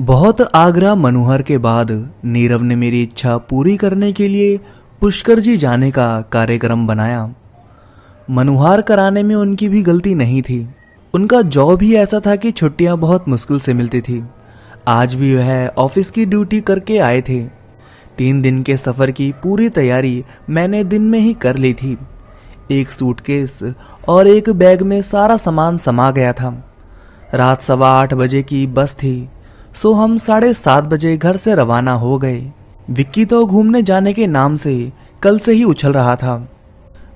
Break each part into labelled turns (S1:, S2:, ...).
S1: बहुत आग्रह मनोहर के बाद नीरव ने मेरी इच्छा पूरी करने के लिए पुष्कर जी जाने का कार्यक्रम बनाया। मनोहर कराने में उनकी भी गलती नहीं थी। उनका जॉब ही ऐसा था कि छुट्टियां बहुत मुश्किल से मिलती थी। आज भी वह ऑफिस की ड्यूटी करके आए थे। 3 दिन के सफ़र की पूरी तैयारी मैंने दिन में ही कर ली थी। एक सूटकेस और एक बैग में सारा सामान समा गया था। रात 7:15 बजे की बस थी, सो हम 7:30 बजे घर से रवाना हो गए। विक्की तो घूमने जाने के नाम से कल से ही उछल रहा था।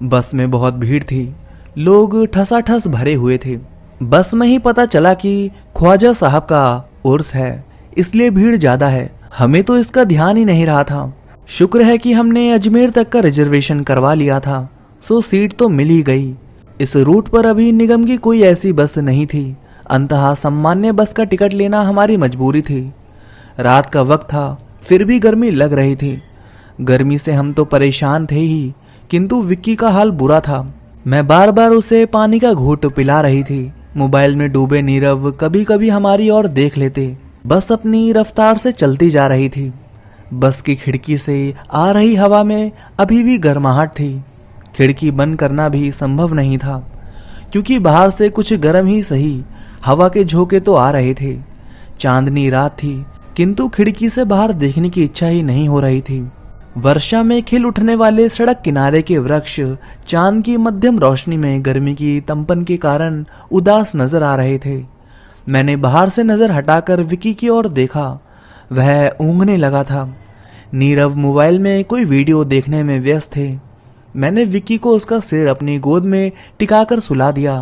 S1: बस में बहुत भीड़ थी, लोग ठसाठस भरे हुए थे। बस में ही पता चला कि ख्वाजा साहब का उर्स है, इसलिए भीड़ ज्यादा है। हमें तो इसका ध्यान ही नहीं रहा था। शुक्र है कि हमने अजमेर तक का रिजर्वेशन करवा लिया था, सो सीट तो मिल ही गई। इस रूट पर अभी निगम की कोई ऐसी बस नहीं थी, अंततः सामान्य बस का टिकट लेना हमारी मजबूरी थी। रात का वक्त था, फिर भी गर्मी लग रही थी। गर्मी से हम तो परेशान थे ही, किंतु विक्की का हाल बुरा था। मैं बार बार उसे पानी का घूंट पिला रही थी। मोबाइल में डूबे नीरव कभी कभी हमारी ओर देख लेते। बस अपनी रफ्तार से चलती जा रही थी। बस की खिड़की से आ रही हवा में अभी भी गर्माहट थी। खिड़की बंद करना भी संभव नहीं था, क्योंकि बाहर से कुछ गर्म ही सही हवा के झोंके तो आ रहे थे। चांदनी रात थी, किंतु खिड़की से बाहर देखने की इच्छा ही नहीं हो रही थी। वर्षा में खिल उठने वाले सड़क किनारे के वृक्ष चांद की मध्यम रोशनी में गर्मी की तंपन के कारण उदास नजर आ रहे थे। मैंने बाहर से नजर हटाकर विक्की की ओर देखा। वह ऊँघने लगा था। नीरव मोबाइल में कोई वीडियो देखने में व्यस्त थे। मैंने विक्की को उसका सिर अपनी गोद में टिकाकर सुला दिया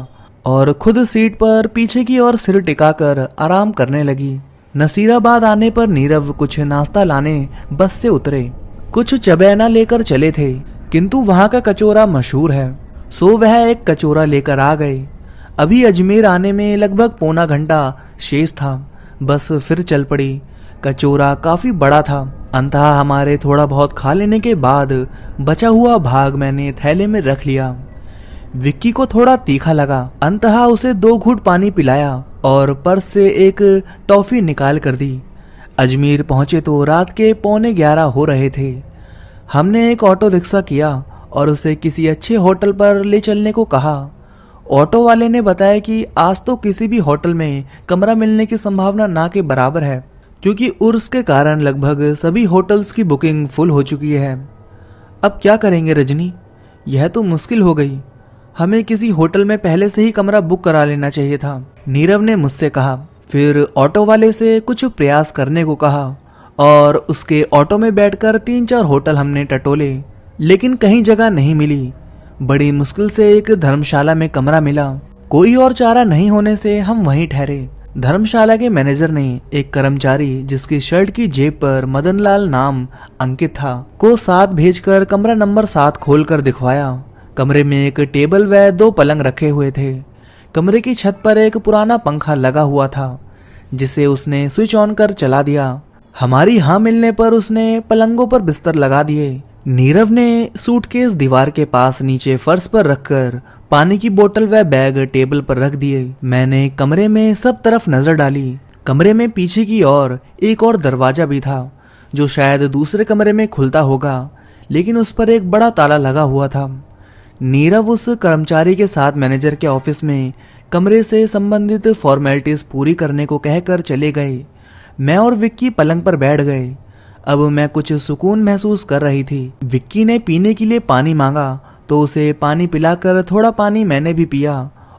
S1: और खुद सीट पर पीछे की ओर सिर टिकाकर आराम करने लगी। नसीराबाद आने पर नीरव कुछ नाश्ता लाने बस से उतरे। कुछ चबैना लेकर चले थे, किंतु वहां का कचौरा मशहूर है, सो वह एक कचौरा लेकर आ गए। अभी अजमेर आने में लगभग पौना घंटा शेष था। बस फिर चल पड़ी। कचौरा काफी बड़ा था। अंततः हमारे थोड़ा बहुत खा लेने के बाद बचा हुआ भाग मैंने थैले में रख लिया। विक्की को थोड़ा तीखा लगा। अंततः उसे 2 घूंट पानी पिलाया और पर्स से एक टॉफी निकाल कर दी। अजमेर पहुंचे तो रात के 11:15 हो रहे थे। हमने एक ऑटो रिक्शा किया और उसे किसी अच्छे होटल पर ले चलने को कहा। ऑटो वाले ने बताया कि आज तो किसी भी होटल में कमरा मिलने की संभावना ना के बराबर है, क्योंकि उर्स के कारण लगभग सभी होटल्स की बुकिंग फुल हो चुकी है। अब क्या करेंगे रजनी, यह तो मुश्किल हो गई। हमें किसी होटल में पहले से ही कमरा बुक करा लेना चाहिए था, नीरव ने मुझसे कहा। फिर ऑटो वाले से कुछ प्रयास करने को कहा और उसके ऑटो में बैठकर 3-4 होटल हमने टटोले, लेकिन कहीं जगह नहीं मिली। बड़ी मुश्किल से एक धर्मशाला में कमरा मिला। कोई और चारा नहीं होने से हम वहीं ठहरे। धर्मशाला के मैनेजर ने एक कर्मचारी, जिसकी शर्ट की जेब पर मदनलाल नाम अंकित था, को साथ भेजकर कमरा नंबर 7 खोलकर दिखवाया। कमरे में एक टेबल व 2 पलंग रखे हुए थे। कमरे की छत पर एक पुराना पंखा लगा हुआ था, जिसे उसने स्विच ऑन कर चला दिया। हमारी हाँ मिलने पर उसने पलंगों पर बिस्तर लगा दिए। नीरव ने सूटकेस दीवार के पास नीचे फर्श पर रखकर पानी की बोतल व बैग टेबल पर रख दिए। मैंने कमरे में सब तरफ नजर डाली। कमरे में पीछे की ओर एक और दरवाजा भी था, जो शायद दूसरे कमरे में खुलता होगा, लेकिन उस पर एक बड़ा ताला लगा हुआ था। नीरव उस कर्मचारी के साथ मैनेजर के ऑफिस में कमरे से संबंधित फॉर्मेलिटीज पूरी करने को कहकर चले गए। मैं और विक्की पलंग पर बैठ गए। अब मैं कुछ सुकून महसूस कर रही थी। विक्की ने पीने के लिए पानी मांगा तो उसे पानी पिलाकर थोड़ा पानी मैंने भी पिया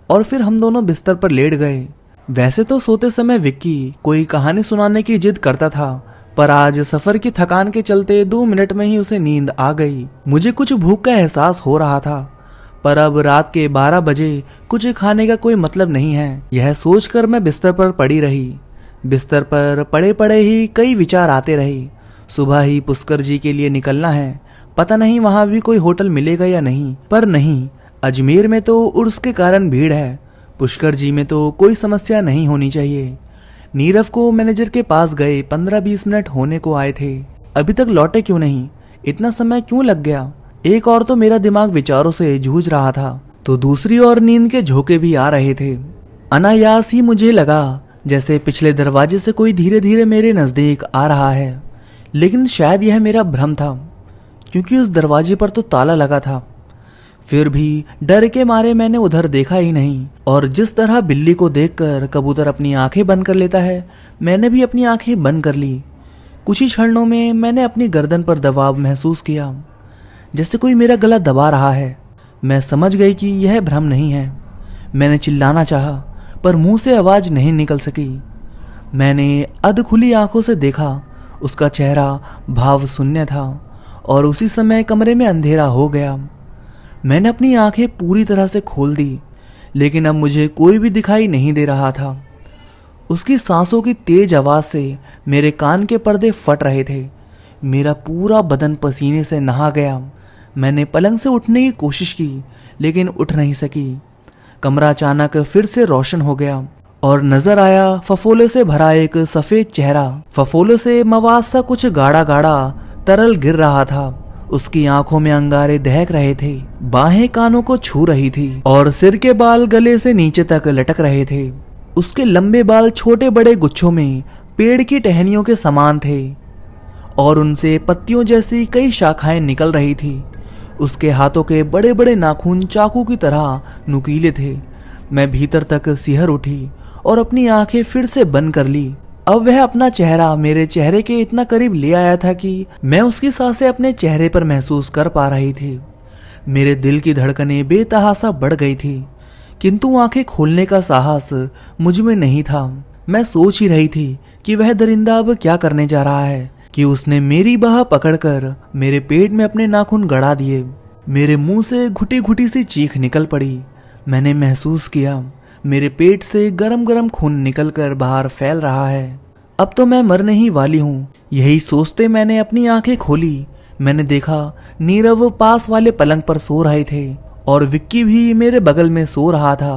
S1: और फिर हम दोनों बिस्तर पर लेट गए। वैसे तो सोते समय विक्की कोई कहानी सुनाने की जिद करता था, पर आज सफर की थकान के चलते 2 मिनट में ही उसे नींद आ गई। मुझे कुछ भूख का एहसास हो रहा था, पर अब रात के 12 बजे कुछ खाने का कोई मतलब नहीं है। यह सोचकर मैं बिस्तर पर पड़ी रही। बिस्तर पर पड़े पड़े ही कई विचार आते रहे। सुबह ही पुष्कर जी के लिए निकलना है। पता नहीं वहां भी कोई होटल मिलेगा या नहीं, पर नहीं, अजमेर में तो उर्स के कारण भीड़ है। पुष्कर जी में तो कोई समस्या नहीं होनी चाहिए। नीरव को मैनेजर के पास गए 15-20 मिनट होने को आए थे। अभी तक लौटे क्यों नहीं? इतना समय क्यों लग गया? एक और तो मेरा दिमाग विचारों से जूझ रहा था, तो दूसरी ओर नींद के झोंके भी आ रहे थे। अनायास ही मुझे लगा जैसे पिछले दरवाजे से कोई धीरे धीरे मेरे नज़दीक आ रहा है। लेकिन शायद यह मेरा भ्रम था, क्योंकि उस दरवाजे पर तो ताला लगा था। फिर भी डर के मारे मैंने उधर देखा ही नहीं, और जिस तरह बिल्ली को देखकर कबूतर अपनी आंखें बंद कर लेता है, मैंने भी अपनी आंखें बंद कर ली। कुछ ही क्षणों में मैंने अपनी गर्दन पर दबाव महसूस किया, जैसे कोई मेरा गला दबा रहा है। मैं समझ गई कि यह भ्रम नहीं है। मैंने चिल्लाना चाहा, पर मुंह से आवाज नहीं निकल सकी। मैंने अध खुली आंखों से देखा, उसका चेहरा भाव शून्य था, और उसी समय कमरे में अंधेरा हो गया। मैंने अपनी आंखें पूरी तरह से खोल दी, लेकिन अब मुझे कोई भी दिखाई नहीं दे रहा था। उसकी सांसों की तेज आवाज से मेरे कान के पर्दे फट रहे थे। मेरा पूरा बदन पसीने से नहा गया। मैंने पलंग से उठने की कोशिश की, लेकिन उठ नहीं सकी। कमरा अचानक फिर से रोशन हो गया, और नजर आया फफोले से भरा एक सफेद चेहरा। फफोले से मवाद सा कुछ गाढ़ा गाढ़ा तरल गिर रहा था। उसकी आंखों में अंगारे दहक रहे थे, बाहें कानों को छू रही थी, और सिर के बाल गले से नीचे तक लटक रहे थे। उसके लंबे बाल छोटे बड़े गुच्छों में पेड़ की टहनियों के समान थे, और उनसे पत्तियों जैसी कई शाखाएं निकल रही थी। उसके हाथों के बड़े बड़े नाखून चाकू की तरह नुकीले थे। मैं भीतर तक सिहर उठी और अपनी आंखें फिर से बंद कर ली। अब वह अपना चेहरा मेरे चेहरे के इतना करीब ले आया था कि मैं उसकी सांसें अपने चेहरे पर महसूस कर पा रही थी। मेरे दिल की धड़कनें बेतहासा बढ़ गई थी, किंतु आंखें खोलने का साहस मुझ में नहीं था। मैं सोच ही रही थी कि वह दरिंदा अब क्या करने जा रहा है, कि उसने मेरी बाह पकड़कर मेरे पेट में अपने नाखून गड़ा दिए। मेरे मुंह से घुटी घुटी सी चीख निकल पड़ी। मैंने महसूस किया मेरे पेट से गरम गरम खून निकलकर बाहर फैल रहा है। अब तो मैं मरने ही वाली हूँ। यही सोचते मैंने अपनी आंखें खोली। मैंने देखा नीरव पास वाले पलंग पर सो रहे थे, और विक्की भी मेरे बगल में सो रहा था।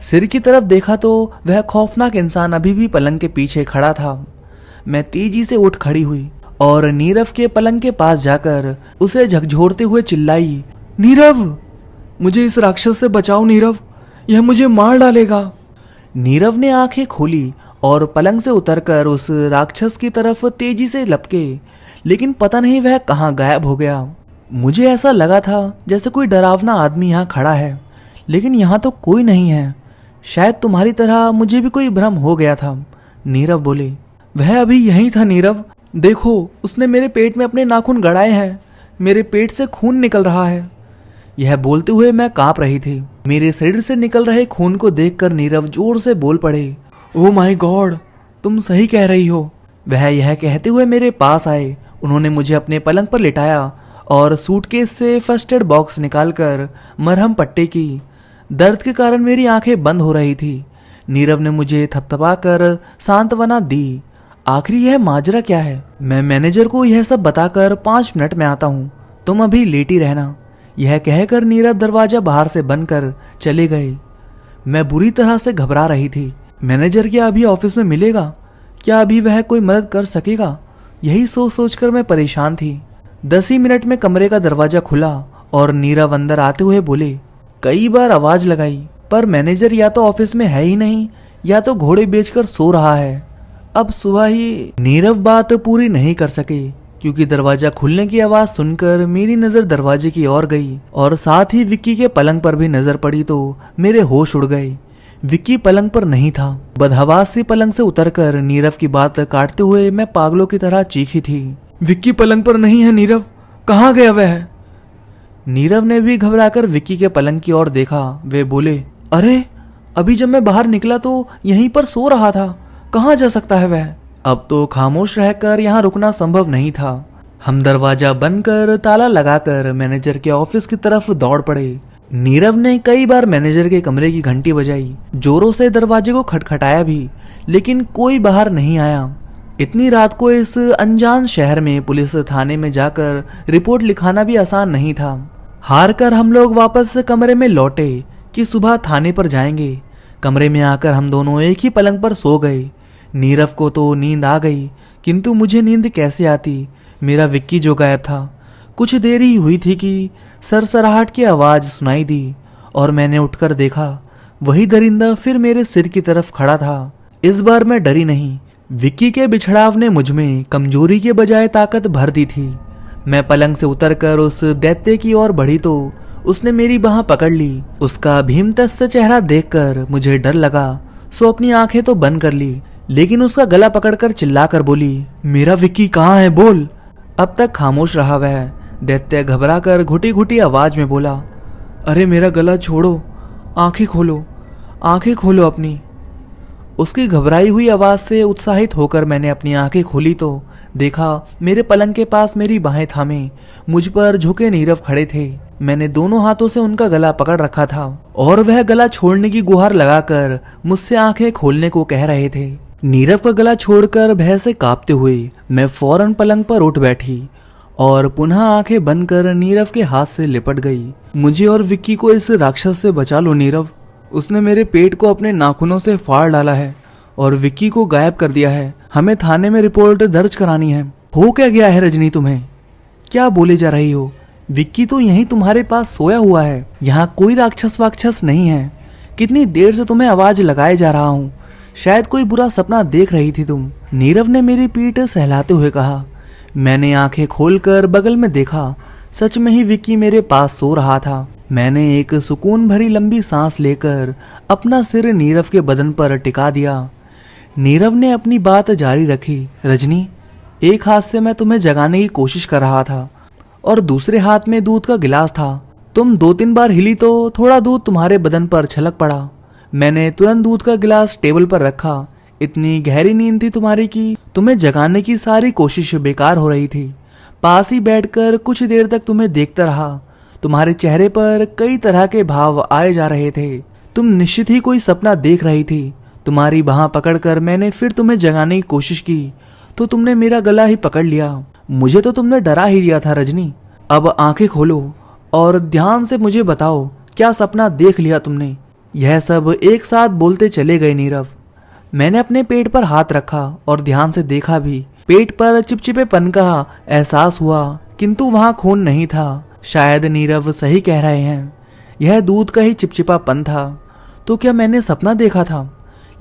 S1: सिर की तरफ देखा तो वह खौफनाक इंसान अभी भी पलंग के पीछे खड़ा था। मैं तेजी से उठ खड़ी हुई और नीरव के पलंग के पास जाकर उसे झकझोरते हुए चिल्लाई, नीरव, मुझे इस राक्षस से बचाओ नीरव, यह मुझे मार डालेगा। नीरव ने आंखें खोली और पलंग से उतरकर उस राक्षस की तरफ तेजी से लपके, लेकिन पता नहीं वह कहाँ गायब हो गया। मुझे ऐसा लगा था जैसे कोई डरावना आदमी यहाँ खड़ा है, लेकिन यहाँ तो कोई नहीं है। शायद तुम्हारी तरह मुझे भी कोई भ्रम हो गया था। नीरव बोले, वह अभी यहीं था नीरव, देखो उसने मेरे पेट में अपने नाखून गड़ाए हैं, मेरे पेट से खून निकल रहा है। यह बोलते हुए मैं कांप रही थी। मेरे शरीर से निकल रहे खून को देखकर नीरव जोर से बोल पड़े, ओह माय गॉड, तुम सही कह रही हो। वह यह कहते हुए मेरे पास आए। उन्होंने मुझे अपने पलंग पर लिटाया और सूटकेस से फर्स्ट एड बॉक्स निकालकर मरहम पट्टी की। दर्द के कारण मेरी आंखें बंद हो रही थी। नीरव ने मुझे थपथपाकर सांत्वना दी। आखिर यह माजरा क्या है? मैं मैनेजर को यह सब बताकर 5 मिनट में आता हूँ, तुम अभी लेटी रहना। यह कहकर नीरव दरवाजा बाहर से बंद कर चले गए। मैं बुरी तरह से घबरा रही थी। मैनेजर क्या अभी ऑफिस में मिलेगा? क्या अभी वह कोई मदद कर सकेगा? यही सोच सोचकर मैं परेशान थी। 10 ही मिनट में कमरे का दरवाजा खुला और नीरव अंदर आते हुए बोले, कई बार आवाज लगाई पर मैनेजर या तो ऑफिस में है ही नहीं या तो घोड़े बेचकर सो रहा है। अब सुबह ही। नीरव बात पूरी नहीं कर सके क्योंकि दरवाजा खुलने की आवाज सुनकर मेरी नजर दरवाजे की ओर गई और साथ ही विक्की के पलंग पर भी नजर पड़ी तो मेरे होश उड़ गए। विक्की पलंग पर नहीं था। बदहवास सी पलंग से उतरकर नीरव की बात काटते हुए मैं पागलों की तरह चीखी थी, विक्की पलंग पर नहीं है नीरव, कहाँ गया वह? नीरव ने भी घबराकर विक्की के पलंग की ओर देखा। वे बोले, अरे अभी जब मैं बाहर निकला तो यहीं पर सो रहा था, कहाँ जा सकता है वह? अब तो खामोश रहकर यहाँ रुकना संभव नहीं था। हम दरवाजा बंद कर ताला लगाकर मैनेजर के ऑफिस की तरफ दौड़ पड़े। नीरव ने कई बार मैनेजर के कमरे की घंटी बजाई, जोरों से दरवाजे को खटखटाया भी, लेकिन कोई बाहर नहीं आया। इतनी रात को इस अनजान शहर में पुलिस थाने में जाकर रिपोर्ट लिखाना भी आसान नहीं था। हार कर हम लोग वापस कमरे में लौटे कि सुबह थाने पर जाएंगे। कमरे में आकर हम दोनों एक ही पलंग पर सो गए। नीरव को तो नींद आ गई, किंतु मुझे नींद कैसे आती? मेरा विक्की जो गायब था। कुछ देर ही हुई थी कि सरसराहट की आवाज सुनाई दी और मैंने उठकर देखा, वही दरिंदा फिर मेरे सिर की तरफ खड़ा था। इस बार मैं डरी नहीं। विक्की के बिछड़ाव ने मुझ में कमजोरी के बजाय ताकत भर दी थी। मैं पलंग से उतरकर उस दैत्य की ओर बढ़ी तो उसने मेरी बाह पकड़ ली। उसका भीमतस्य चेहरा देखकर मुझे डर लगा, सो अपनी आंखें तो बंद कर ली, लेकिन उसका गला पकड़कर चिल्लाकर बोली, मेरा विक्की कहाँ है, बोल। अब तक खामोश रहा वह। दैत्य घबराकर घुटी घुटी आवाज में बोला, अरे मेरा गला छोड़ो, आंखें खोलो, आंखें खोलो अपनी। उसकी घबराई हुई आवाज से उत्साहित होकर मैंने अपनी आंखें खोली तो देखा मेरे पलंग के पास मेरी बाहें थामे मुझ पर झुके नीरव खड़े थे। मैंने दोनों हाथों से उनका गला पकड़ रखा था और वह गला छोड़ने की गुहार लगाकर मुझसे आंखें खोलने को कह रहे थे। नीरव का गला छोड़कर भय से कांपते हुए मैं फौरन पलंग पर उठ बैठी और पुनः आंखें बंद कर नीरव के हाथ से लिपट गई। मुझे और विक्की को इस राक्षस से बचा लो नीरव। उसने मेरे पेट को अपने नाखूनों से फाड़ डाला है और विक्की को गायब कर दिया है। हमें थाने में रिपोर्ट दर्ज करानी है। हो क्या गया है रजनी तुम्हें? क्या बोले जा रही हो? विक्की तो यहीं तुम्हारे पास सोया हुआ है। यहाँ कोई राक्षस वाक्षस नहीं है। कितनी देर से तुम्हें आवाज लगाए जा रहा हूँ। शायद कोई बुरा सपना देख रही थी तुम। नीरव ने मेरी पीठ सहलाते हुए कहा। मैंने आंखें खोलकर बगल में देखा। सच में ही विक्की मेरे पास सो रहा था। मैंने एक सुकून भरी लंबी सांस लेकर अपना सिर नीरव के बदन पर टिका दिया। नीरव ने अपनी बात जारी रखी। रजनी, एक हाथ से मैं तुम्हें जगाने की कोशिश कर रहा था और दूसरे हाथ में दूध का गिलास था। तुम 2-3 बार हिली तो थोड़ा दूध तुम्हारे बदन पर छलक पड़ा। मैंने तुरंत दूध का गिलास टेबल पर रखा। इतनी गहरी नींद थी तुम्हारी कि तुम्हें जगाने की सारी कोशिश बेकार हो रही थी। पास ही बैठकर कुछ देर तक तुम्हें देखता रहा। तुम्हारे चेहरे पर कई तरह के भाव आए जा रहे थे। तुम निश्चित ही कोई सपना देख रही थी। तुम्हारी बाह पकड़कर मैंने फिर तुम्हें जगाने की कोशिश की तो तुमने मेरा गला ही पकड़ लिया। मुझे तो तुमने डरा ही दिया था रजनी। अब आंखें खोलो और ध्यान से मुझे बताओ, क्या सपना देख लिया तुमने? यह सब एक साथ बोलते चले गए नीरव। मैंने अपने पेट पर हाथ रखा और ध्यान से देखा भी। पेट पर चिपचिपेपन का एहसास हुआ, किंतु वहां खून नहीं था। शायद नीरव सही कह रहे हैं, यह दूध का ही चिपचिपापन था। तो क्या मैंने सपना देखा था?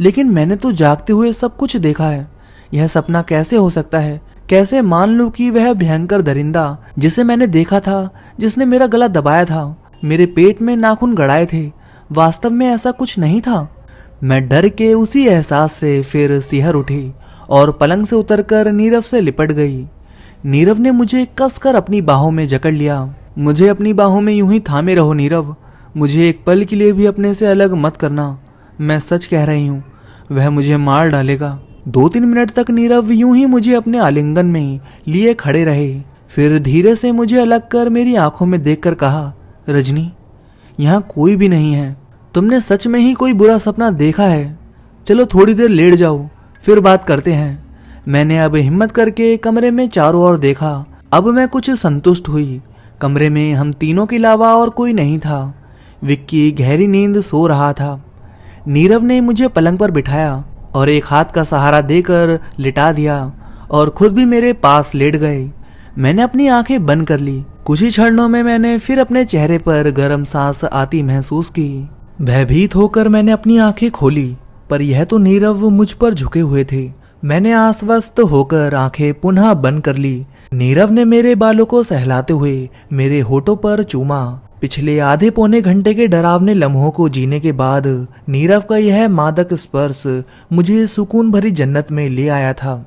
S1: लेकिन मैंने तो जागते हुए सब कुछ देखा है। यह सपना कैसे हो सकता है? कैसे मान लूं कि वह भयंकर दरिंदा जिसे मैंने देखा था, जिसने मेरा गला दबाया था, मेरे पेट में नाखून गड़ाए थे, वास्तव में ऐसा कुछ नहीं था? मैं डर के उसी एहसास से फिर सिहर उठी और पलंग से उतरकर नीरव से लिपट गई। नीरव ने मुझे कसकर अपनी बाहों में जकड़ लिया। मुझे अपनी बाहों में यूं ही थामे रहो नीरव। मुझे एक पल के लिए भी अपने से अलग मत करना। मैं सच कह रही हूँ, वह मुझे मार डालेगा। 2-3 मिनट तक नीरव यूं ही मुझे अपने आलिंगन में लिए खड़े रहे। फिर धीरे से मुझे अलग कर मेरी आंखों में देखकर कहा, रजनी, यहाँ कोई भी नहीं है। तुमने सच में ही कोई बुरा सपना देखा है। चलो थोड़ी देर लेट जाओ, फिर बात करते हैं। मैंने अब हिम्मत करके कमरे में चारों ओर देखा। अब मैं कुछ संतुष्ट हुई। कमरे में हम तीनों के अलावा और कोई नहीं था। विक्की गहरी नींद सो रहा था। नीरव ने मुझे पलंग पर बिठाया और एक हाथ का सहारा देकर लिटा दिया और खुद भी मेरे पास लेट गए। मैंने अपनी आंखें बंद कर ली। कुछ ही क्षणों में मैंने फिर अपने चेहरे पर गर्म सांस आती महसूस की। भयभीत होकर मैंने अपनी आंखें खोली, पर यह तो नीरव मुझ पर झुके हुए थे। मैंने आश्वस्त होकर आंखें पुनः बंद कर ली। नीरव ने मेरे बालों को सहलाते हुए मेरे होठों पर चूमा। पिछले आधे पौने घंटे के डरावने लम्हों को जीने के बाद नीरव का यह मादक स्पर्श मुझे सुकून भरी जन्नत में ले आया था।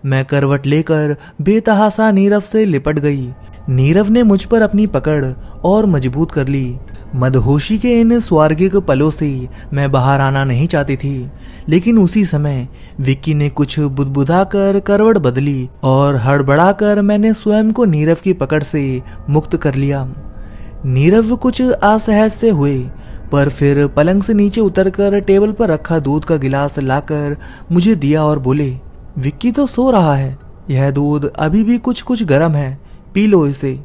S1: मैं करवट लेकर बेतहासा नीरव से लिपट गई। नीरव ने मुझ पर अपनी पकड़ और मजबूत कर ली। मदहोशी के इन स्वर्गिक पलों से मैं बाहर आना नहीं चाहती थी, लेकिन उसी समय विक्की ने कुछ बुदबुदा कर करवट बदली और हड़बड़ाकर मैंने स्वयं को नीरव की पकड़ से मुक्त कर लिया। नीरव कुछ असहज से हुए, पर फिर पलंग से नीचे उतरकर टेबल पर रखा दूध का गिलास लाकर मुझे दिया और बोले, विक्की तो सो रहा है, यह दूध अभी भी कुछ कुछ गर्म है, पी लो इसे।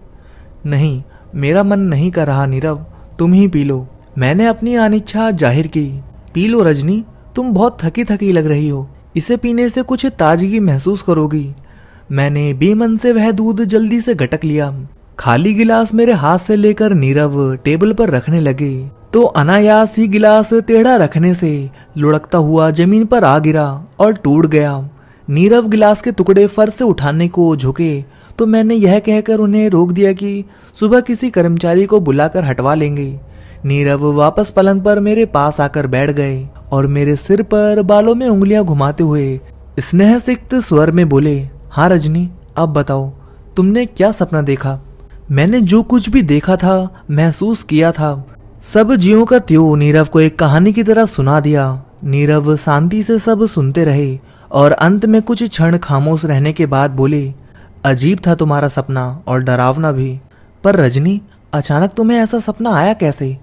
S1: नहीं, मेरा मन नहीं कर रहा नीरव, तुम ही पी लो। मैंने अपनी अनिच्छा जाहिर की। पी लो रजनी, तुम बहुत थकी थकी लग रही हो, इसे पीने से कुछ ताजगी महसूस करोगी। मैंने बेमन से वह दूध जल्दी से गटक लिया। खाली गिलास मेरे हाथ से लेकर नीरव टेबल पर रखने लगे। तो अनायास ही गिलास टेढ़ा रखने से लुढ़कता हुआ जमीन पर आ गिरा और टूट गया। नीरव गिलास के टुकड़े फर्श से उठाने को झुके तो मैंने यह कहकर उन्हें रोक दिया कि सुबह किसी कर्मचारी को बुलाकर हटवा लेंगे। नीरव वापस पलंग पर मेरे पास आकर बैठ गए और मेरे सिर पर बालों में उंगलियां घुमाते हुए स्नेहसिक्त स्वर में बोले, हाँ रजनी, अब बताओ तुमने क्या सपना देखा? मैंने जो कुछ भी देखा था, महसूस किया था, सब ज्यों का त्यों नीरव को एक कहानी की तरह सुना दिया। नीरव शांति से सब सुनते रहे और अंत में कुछ क्षण खामोश रहने के बाद बोले, अजीब था तुम्हारा सपना और डरावना भी। पर रजनी, अचानक तुम्हें ऐसा सपना आया कैसे?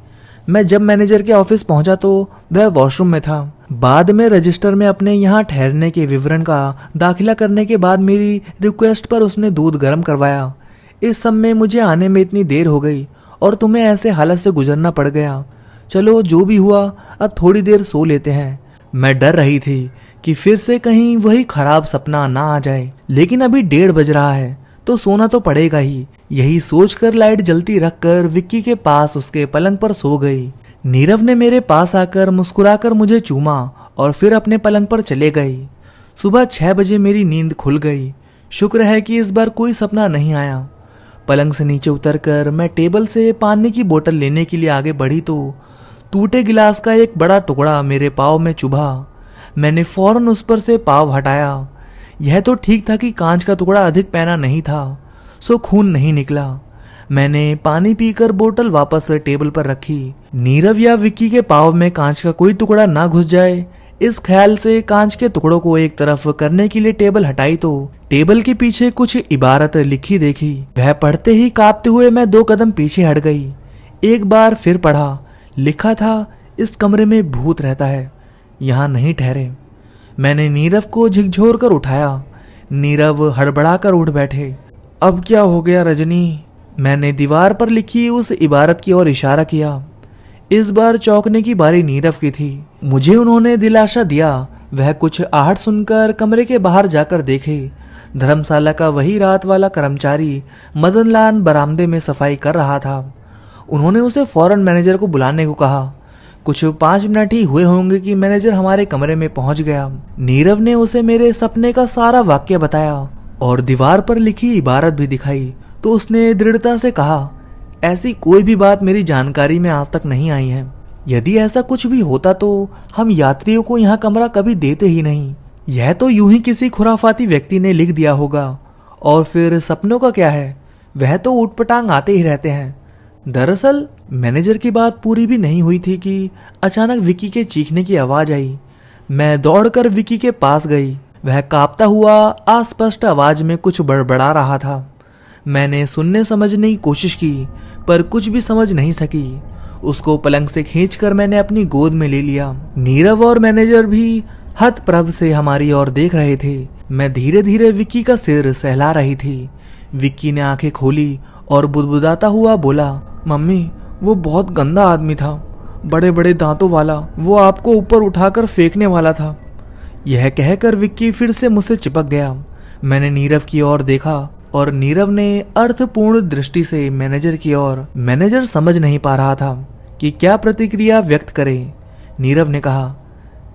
S1: मैं जब मैनेजर के ऑफिस पहुंचा तो वह वॉशरूम में था। बाद में रजिस्टर में अपने यहाँ ठहरने के विवरण का दाखिला करने के बाद मेरी रिक्वेस्ट पर उसने दूध गर्म करवाया। इस सब में मुझे आने में इतनी देर हो गई और तुम्हें ऐसे हालत से गुजरना पड़ गया। चलो जो भी हुआ, अब थोड़ी देर सो लेते हैं। मैं डर रही थी कि फिर से कहीं वही खराब सपना ना आ जाए, लेकिन अभी 1:30 बज रहा है तो सोना तो पड़ेगा ही। यही सोचकर लाइट जलती रखकर विक्की के पास उसके पलंग पर सो गई। नीरव ने मेरे पास आकर मुस्कुराकर मुझे चूमा और फिर अपने पलंग पर चले गई। सुबह 6 बजे मेरी नींद खुल गई। शुक्र है कि इस बार कोई सपना नहीं आया। पलंग से नीचे उतरकर मैं टेबल से पानी की बोतल लेने के लिए आगे बढ़ी तो टूटे गिलास का एक बड़ा टुकड़ा मेरे पाँव में चुभा। मैंने फौरन उस पर से पाँव हटाया। यह तो ठीक था कि कांच का टुकड़ा अधिक पैना नहीं था, सो खून नहीं निकला। मैंने पानी पीकर बोतल वापस टेबल पर रखी। नीरव या विक्की के पाँव में कांच का कोई टुकड़ा ना घुस जाए, इस ख्याल से कांच के टुकड़ों को एक तरफ करने के लिए टेबल हटाई तो टेबल के पीछे कुछ इबारत लिखी देखी। वह पढ़ते ही कांपते हुए मैं 2 कदम पीछे हट गई। एक बार फिर पढ़ा। लिखा था, इस कमरे में भूत रहता है, यहाँ नहीं ठहरे। मैंने नीरव को झकझोर कर उठाया। नीरव हड़बड़ाकर उठ बैठे। अब क्या हो गया रजनी? मैंने दीवार पर लिखी उस इबारत की ओर इशारा किया। इस बार चौंकने की बारी नीरव की थी। मुझे उन्होंने दिलासा दिया। वह कुछ आहट सुनकर कमरे के बाहर जाकर देखे। धर्मशाला का वही रात वाला कर्मचारी मदनलाल बरामदे में सफाई कर रहा था। उन्होंने उसे फौरन मैनेजर को बुलाने को कहा। कुछ 5 मिनट ही हुए होंगे कि मैनेजर हमारे कमरे में पहुंच गया। नीरव ने उसे मेरे सपने का सारा वाक्य बताया और दीवार पर लिखी इबारत भी दिखाई तो उसने दृढ़ता से कहा, ऐसी कोई भी बात मेरी जानकारी में आज तक नहीं आई है। यदि ऐसा कुछ भी होता तो हम यात्रियों को यहाँ कमरा कभी देते ही नहीं। यह तो यूं ही किसी खुराफाती व्यक्ति ने लिख दिया होगा। और फिर सपनों का क्या है, वह तो ऊटपटांग आते ही रहते हैं। दरअसल मैनेजर की बात पूरी भी नहीं हुई थी कि अचानक विक्की के चीखने की आवाज आई। मैं दौड़कर विक्की के पास गई। वह कांपता हुआ अस्पष्ट आवाज में कुछ बड़बड़ा रहा था। मैंने सुनने समझने की कोशिश की पर कुछ भी समझ नहीं सकी। उसको पलंग से खींचकर मैंने अपनी गोद में ले लिया। नीरव और मैनेजर भी हतप्रभ से हमारी ओर देख रहे थे। मैं धीरे धीरे विक्की का सिर सहला रही थी। विक्की ने आंखें खोली और बुदबुदाता हुआ बोला, मम्मी, वो बहुत गंदा आदमी था, बड़े बड़े दांतों वाला। वो आपको ऊपर उठाकर फेंकने वाला था। यह कहकर विक्की फिर से मुझसे चिपक गया। मैंने नीरव की ओर देखा और नीरव ने अर्थपूर्ण दृष्टि से मैनेजर की ओर। मैनेजर समझ नहीं पा रहा था कि क्या प्रतिक्रिया व्यक्त करे। नीरव ने कहा,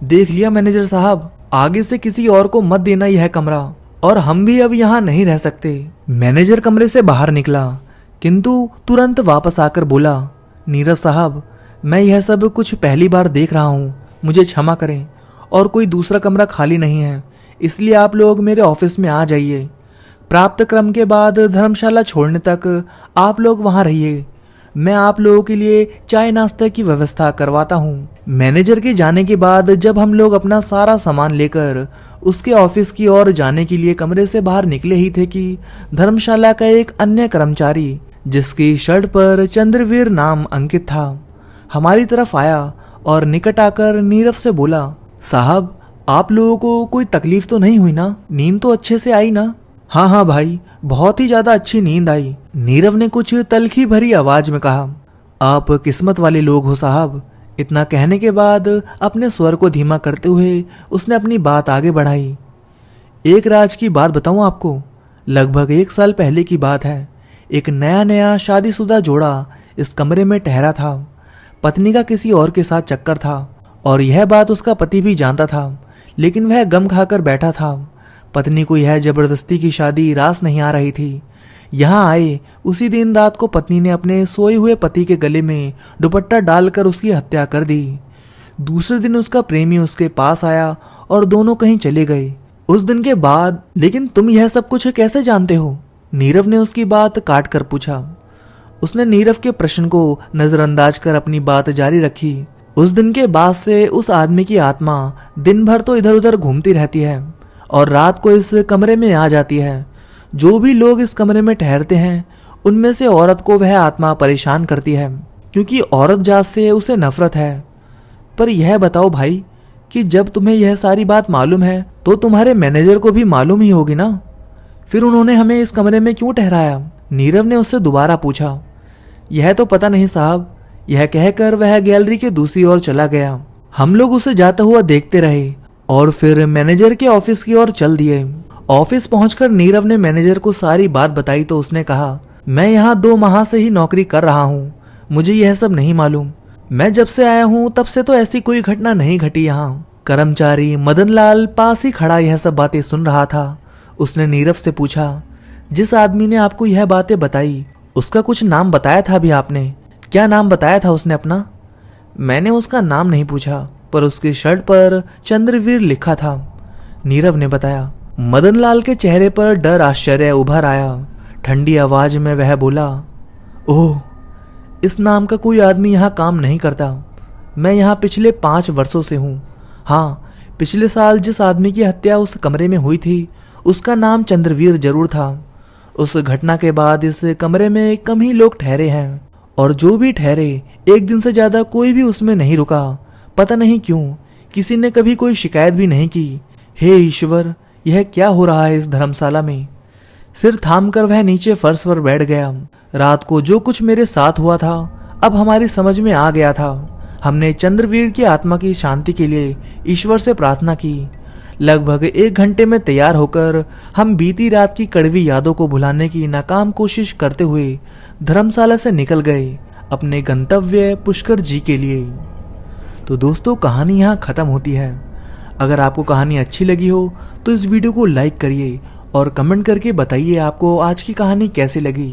S1: देख लिया मैनेजर साहब, आगे से किसी और को मत देना यह कमरा, और हम भी अब यहाँ नहीं रह सकते। मैनेजर कमरे से बाहर निकला किंतु तुरंत वापस आकर बोला, नीरव साहब, मैं यह सब कुछ पहली बार देख रहा हूँ, मुझे क्षमा करें, और कोई दूसरा कमरा खाली नहीं है, इसलिए आप लोग मेरे ऑफिस में आ जाइए। प्राप्त क्रम के बाद धर्मशाला छोड़ने तक आप लोग वहां रहिए। मैं आप लोगों के लिए चाय नाश्ते की व्यवस्था करवाता हूँ। मैनेजर के जाने के बाद जब हम लोग अपना सारा सामान लेकर उसके ऑफिस की ओर जाने के लिए कमरे से बाहर निकले ही थे कि धर्मशाला का एक अन्य कर्मचारी, जिसकी शर्ट पर चंद्रवीर नाम अंकित था, हमारी तरफ आया और निकट आकर नीरव से बोला, साहब, आप लोगों को कोई तकलीफ तो नहीं हुई ना? नींद तो अच्छे से आई ना? हाँ हाँ भाई, बहुत ही ज्यादा अच्छी नींद आई। नीरव ने कुछ तलखी भरी आवाज में कहा। आप किस्मत वाले लोग हो साहब। इतना कहने के बाद अपने स्वर को धीमा करते हुए उसने अपनी बात आगे बढ़ाई। एक राज की बात बताऊं आपको, लगभग 1 साल पहले की बात है। एक नया नया शादीशुदा जोड़ा इस कमरे में ठहरा था। पत्नी का किसी और के साथ चक्कर था और यह बात उसका पति भी जानता था, लेकिन वह गम खाकर बैठा था। पत्नी को यह जबरदस्ती की शादी रास नहीं आ रही थी। यहाँ आए उसी दिन रात को पत्नी ने अपने सोए हुए पति के गले में दुपट्टा डालकर उसकी हत्या कर दी। दूसरे दिन उसका प्रेमी उसके पास आया और दोनों कहीं चले गए। उस दिन के बाद, लेकिन तुम यह सब कुछ कैसे जानते हो? नीरव ने उसकी बात काट कर पूछा। उसने नीरव के प्रश्न को नजरअंदाज कर अपनी बात जारी रखी। उस दिन के बाद से उस आदमी की आत्मा दिन भर तो इधर उधर घूमती रहती है और रात को इस कमरे में आ जाती है। जो भी लोग इस कमरे में ठहरते हैं उनमें से औरत को वह आत्मा परेशान करती है, क्योंकि औरत जात से उसे नफरत है। पर यह बताओ भाई कि जब तुम्हें यह सारी बात मालूम है तो तुम्हारे मैनेजर को भी मालूम ही होगी ना, फिर उन्होंने हमें इस कमरे में क्यों ठहराया? नीरव ने उससे दोबारा पूछा। यह तो पता नहीं साहब, यह कहकर वह गैलरी के दूसरी ओर चला गया। हम लोग उसे जाता हुआ देखते रहे और फिर मैनेजर के ऑफिस की ओर चल दिए। ऑफिस पहुंचकर नीरव ने मैनेजर को सारी बात बताई तो उसने कहा, मैं यहाँ 2 माह से ही नौकरी कर रहा हूँ, मुझे यह सब नहीं मालूम। मैं जब से आया हूँ तब से तो ऐसी कोई घटना नहीं घटी यहाँ। कर्मचारी मदन लाल पास ही खड़ा यह सब बातें सुन रहा था। उसने नीरव से पूछा, जिस आदमी ने आपको यह बातें बताई उसका कुछ नाम बताया था भी आपने? क्या नाम बताया था उसने अपना? मैंने उसका नाम नहीं पूछा, पर उसकी शर्ट पर चंद्रवीर लिखा था, नीरव ने बताया। मदन लाल के चेहरे पर डर आश्चर्य उभर आया। ठंडी आवाज में वह बोला, ओह, इस नाम का कोई आदमी यहाँ काम नहीं करता। मैं यहाँ पिछले 5 वर्षों से हूँ। हाँ, पिछले साल जिस आदमी की हत्या उस कमरे में हुई थी उसका नाम चंद्रवीर जरूर था। उस घटना के बाद इस कमरे में कम ही लोग ठहरे हैं और जो भी ठहरे 1 दिन से ज्यादा कोई भी उसमें नहीं रुका। पता नहीं क्यों किसी ने कभी कोई शिकायत भी नहीं की। हे ईश्वर, यह क्या हो रहा है इस धर्मशाला में? सिर थाम कर वह नीचे फर्श पर बैठ गया। रात को जो कुछ मेरे साथ हुआ था अब हमारी समझ में आ गया था। हमने चंद्रवीर की आत्मा की शांति के लिए ईश्वर से प्रार्थना की। लगभग 1 घंटे में तैयार होकर हम बीती रात की कड़वी यादों को भुलाने की नाकाम कोशिश करते हुए धर्मशाला से निकल गए अपने गंतव्य पुष्कर जी के लिए। तो दोस्तों, कहानी यहाँ खत्म होती है। अगर आपको कहानी अच्छी लगी हो तो इस वीडियो को लाइक करिए और कमेंट करके बताइए आपको आज की कहानी कैसी लगी।